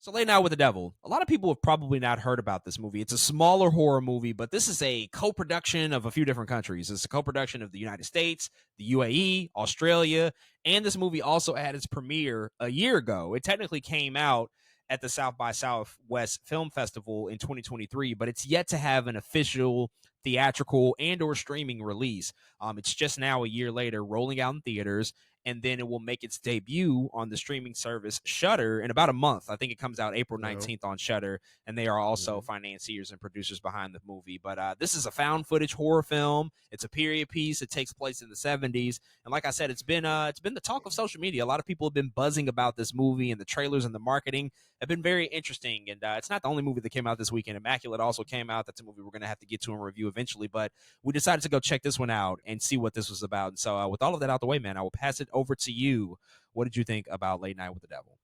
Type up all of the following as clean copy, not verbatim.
So Late Night with the Devil. A lot of people have probably not heard about this movie. It's a smaller horror movie, but this is a co-production of a few different countries. It's a co-production of the United States, the UAE, Australia, and this movie also had its premiere a year ago. It technically came out at the South by Southwest Film Festival in 2023, but it's yet to have an official theatrical and or streaming release. It's just now a year later rolling out in theaters, and then it will make its debut on the streaming service Shudder in about a month. I think it comes out April No. 19th on Shudder, and they are also Mhm. financiers and producers behind the movie. But this is a found footage horror film. It's a period piece. It takes place in the 70s, and like I said, it's been the talk of social media. A lot of people have been buzzing about this movie, and the trailers and the marketing have been very interesting. And it's not the only movie that came out this weekend. Immaculate also came out. That's a movie we're going to have to get to and review eventually, but we decided to go check this one out and see what this was about. And so, with all of that out the way, man, I will pass it over to you. What did you think about Late Night with the Devil?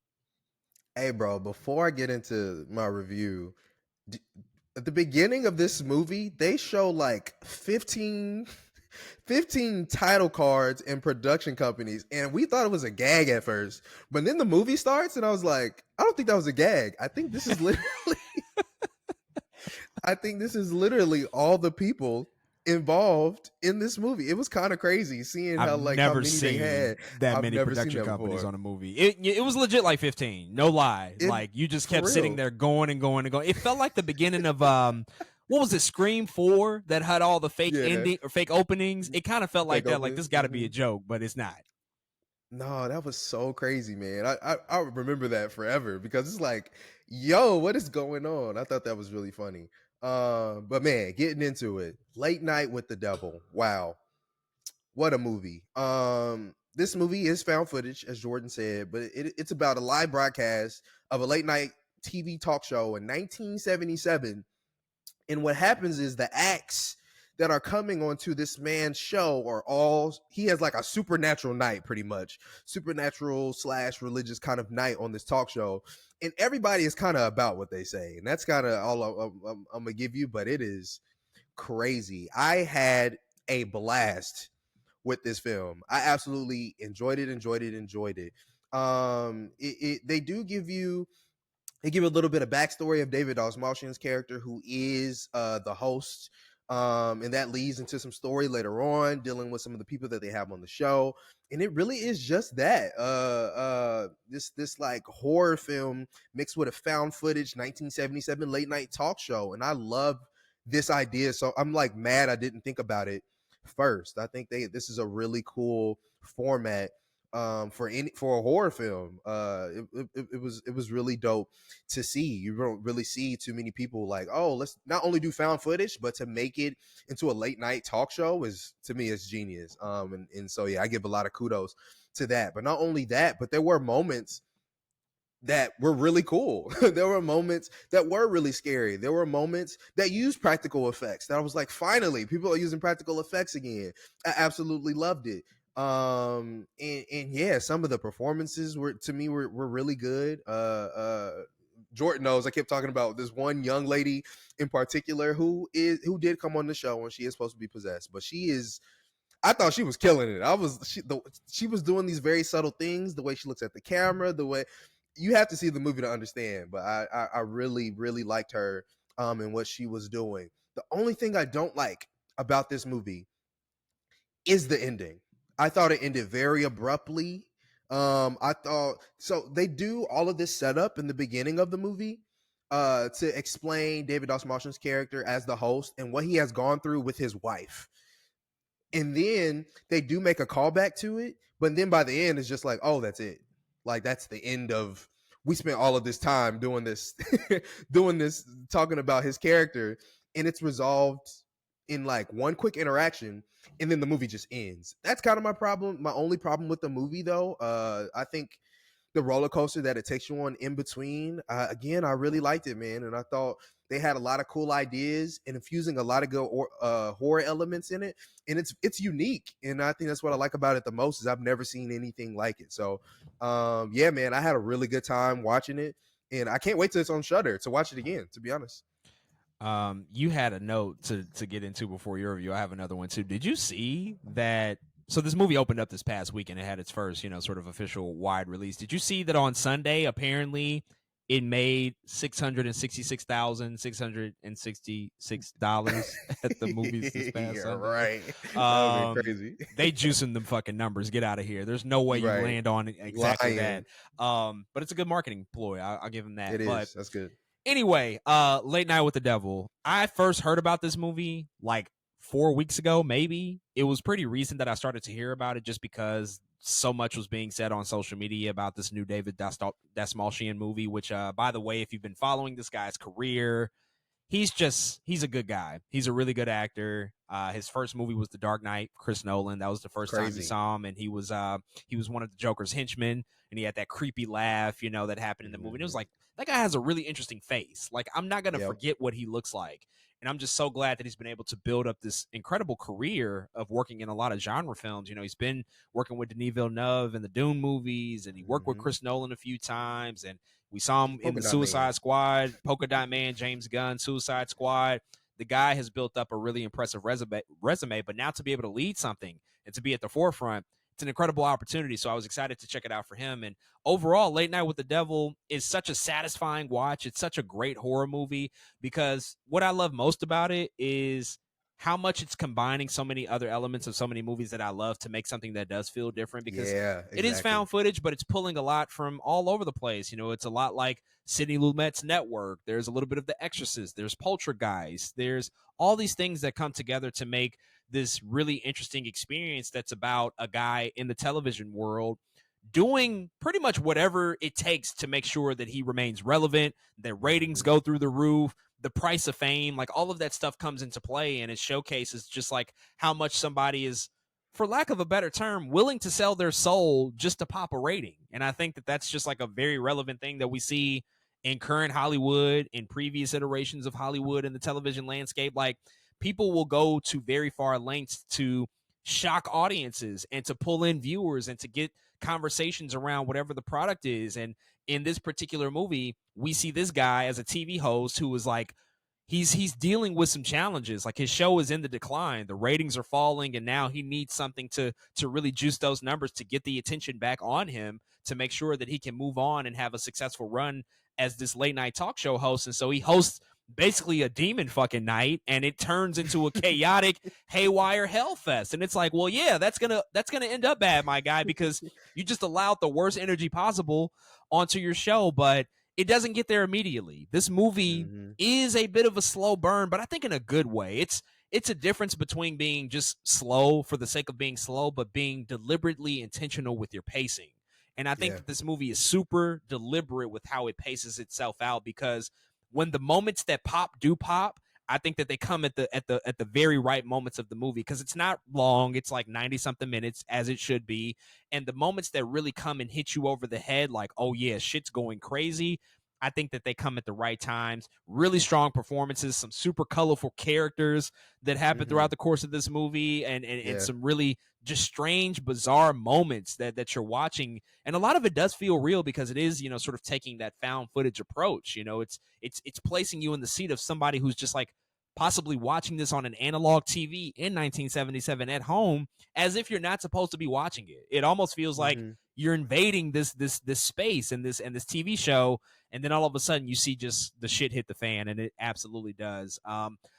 Hey, bro, before I get into my review, d- at the beginning of this movie, they show like 15 title cards and production companies, and we thought it was a gag at first. But then the movie starts, and I was like, I don't think that was a gag. I think this is literally, I think this is literally all the people involved in this movie. It was kind of crazy seeing I've how never many they seen had. that I've many never seen production that companies before. on a movie. It was legit like 15, no lie. It Like you just For kept sitting real. there going and going and going. It felt like the beginning of what was it, Scream 4 that had all the fake Yeah. ending or fake openings? It kind of felt like Fake that. Like openings. this got to be a joke, but it's not. No, that was so crazy, man. I remember that forever because it's like, yo, what is going on? I thought that was really funny. But man, getting into it, Late Night with the Devil. Wow, what a movie. This movie is found footage, as Jordan said, but it's about a live broadcast of a late night TV talk show in 1977. And what happens is the acts that are coming onto this man's show are all, he has like a supernatural night, pretty much supernatural slash religious kind of night on this talk show, and everybody is kind of about what they say, and that's kind of all I'm gonna give you. But it is crazy. I had a blast with this film. I absolutely enjoyed it, enjoyed it. They do give you, they give a little bit of backstory of David Dastmalchian's character, who is the host. And that leads into some story later on, dealing with some of the people that they have on the show. And it really is just that. This like horror film mixed with a found footage 1977 late night talk show. And I love this idea. So I'm like mad I didn't think about it first. I think this is a really cool format for a horror film. It was really dope to see. You don't really see too many people like, oh, let's not only do found footage, but to make it into a late night talk show is, to me, it's genius. And so yeah, I give a lot of kudos to that. But not only that, but there were moments that were really cool. There were moments that were really scary. There were moments that used practical effects that I was like, finally, people are using practical effects again. I absolutely loved it. And yeah, some of the performances were, to me, were really good. Jordan knows I kept talking about this one young lady in particular who did come on the show, and she is supposed to be possessed, but she is, I thought she was killing it. She was doing these very subtle things, the way she looks at the camera, the way, you have to see the movie to understand. But I really, really liked her and what she was doing. The only thing I don't like about this movie is the ending. I thought it ended very abruptly. I thought, so they do all of this setup in the beginning of the movie to explain David Dastmalchian's character as the host and what he has gone through with his wife. And then they do make a callback to it, but then by the end it's just like, oh, that's it. Like that's the end of, we spent all of this time doing this doing this, talking about his character, and it's resolved in like one quick interaction, and then the movie just ends. That's kind of my problem. My only problem with the movie, though, I think the roller coaster that it takes you on in between, again, I really liked it, man. And I thought they had a lot of cool ideas and infusing a lot of good horror elements in it, and it's unique. And I think that's what I like about it the most, is I've never seen anything like it. So yeah, man, I had a really good time watching it, and I can't wait till it's on Shudder to watch it again, to be honest. You had a note to get into before your review. I have another one too. Did you see that? So this movie opened up this past weekend. It had its first, sort of official wide release. Did you see that on Sunday? Apparently, it made $666,666 at the movies this past Yeah, Sunday. right. That would be crazy. They juicing them fucking numbers. Get out of here. There's no way you Right. land on exactly that. Lying. But it's a good marketing ploy. I'll give him that. It But is. That's good. anyway, Late Night with the Devil. I first heard about this movie like 4 weeks ago, maybe. It was pretty recent that I started to hear about it just because so much was being said on social media about this new David Dastmalchian movie, which, by the way, if you've been following this guy's career, he's a good guy. He's a really good actor. His first movie was The Dark Knight, Chris Nolan. That was the first time you Crazy. saw him, and he was one of the Joker's henchmen, and he had that creepy laugh, that happened in the movie. And it was Mhm. like, that guy has a really interesting face. Like, I'm not gonna Yep. forget what he looks like. And I'm just so glad that he's been able to build up this incredible career of working in a lot of genre films. He's been working with Denis Villeneuve in the Dune movies, and he worked with Mhm. Chris Nolan a few times, and we saw him in Polka the Dot Man. Suicide Squad, Polka Dot Man, James Gunn, Suicide Squad. The guy has built up a really impressive resume, but now to be able to lead something and to be at the forefront, it's an incredible opportunity. So I was excited to check it out for him. And overall, Late Night with the Devil is such a satisfying watch. It's such a great horror movie because what I love most about it is how much it's combining so many other elements of so many movies that I love to make something that does feel different, because Yeah, it is exactly. found footage, but it's pulling a lot from all over the place. It's a lot like Sidney Lumet's Network. There's a little bit of The Exorcist. There's Poltergeist. There's all these things that come together to make this really interesting experience that's about a guy in the television world doing pretty much whatever it takes to make sure that he remains relevant, that ratings Mhm. go through the roof, the price of fame, like all of that stuff comes into play, and it showcases just like how much somebody is, for lack of a better term, willing to sell their soul just to pop a rating. And I think that that's just like a very relevant thing that we see in current Hollywood, in previous iterations of Hollywood and the television landscape. Like, people will go to very far lengths to shock audiences and to pull in viewers and to get conversations around whatever the product is. And in this particular movie, we see this guy as a TV host who is like, he's dealing with some challenges. Like, his show is in the decline, the ratings are falling, and now he needs something to really juice those numbers, to get the attention back on him, to make sure that he can move on and have a successful run as this late night talk show host. And so he hosts basically a demon fucking night, and it turns into a chaotic haywire hellfest. And it's like, well, yeah, that's gonna end up bad, my guy, because you just allowed the worst energy possible onto your show. But it doesn't get there immediately. This movie Mhm. is a bit of a slow burn, but I think in a good way. It's a difference between being just slow for the sake of being slow, but being deliberately intentional with your pacing. And I think Yeah. that this movie is super deliberate with how it paces itself out, because when the moments that pop do pop, I think that they come at the very right moments of the movie, because it's not long. It's like 90 something minutes, as it should be. And the moments that really come and hit you over the head, like, oh yeah, shit's going crazy, I think that they come at the right times. Really strong performances, some super colorful characters that happen throughout Mhm. the course of this movie, and Yeah. some really just strange, bizarre moments that you're watching. And a lot of it does feel real, because it is, sort of taking that found footage approach. It's placing you in the seat of somebody who's just like possibly watching this on an analog TV in 1977 at home, as if you're not supposed to be watching it. It almost feels like Mhm. you're invading this space and this TV show, and then all of a sudden you see just the shit hit the fan, and it absolutely does.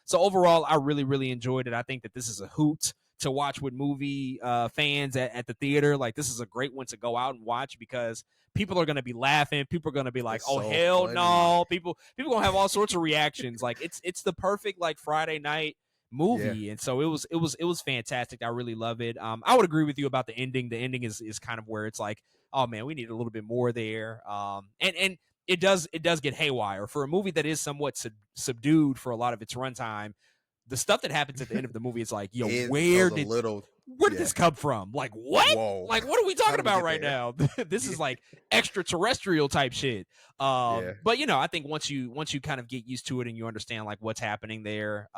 So overall, I really, really enjoyed it. I think that this is a hoot to watch with movie fans at the theater. Like, this is a great one to go out and watch, because people are going to be laughing. People are going to be like, It's "Oh so hell funny. no!" People going to have all sorts of reactions. Like, it's the perfect like Friday night Yeah. movie. And so it was fantastic. I really love it. I would agree with you about the ending. The ending is kind of where it's like, oh man, we need a little bit more there. And it does get haywire for a movie that is somewhat subdued for a lot of its runtime. The stuff that happens at the end of the movie is like, yo, It where goes a did little where did yeah. this come from? Like, what? Whoa. Like, what are we How talking did we about get right there? now? This is like extraterrestrial type shit. Yeah. But I think once you kind of get used to it and you understand like what's happening there,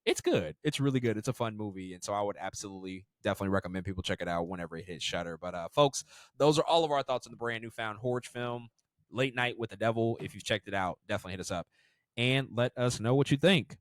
it's good. It's really good. It's a fun movie, and so I would absolutely, definitely recommend people check it out whenever it hits Shutter. But folks, those are all of our thoughts on the brand new found horror film, Late Night with the Devil. If you've checked it out, definitely hit us up and let us know what you think.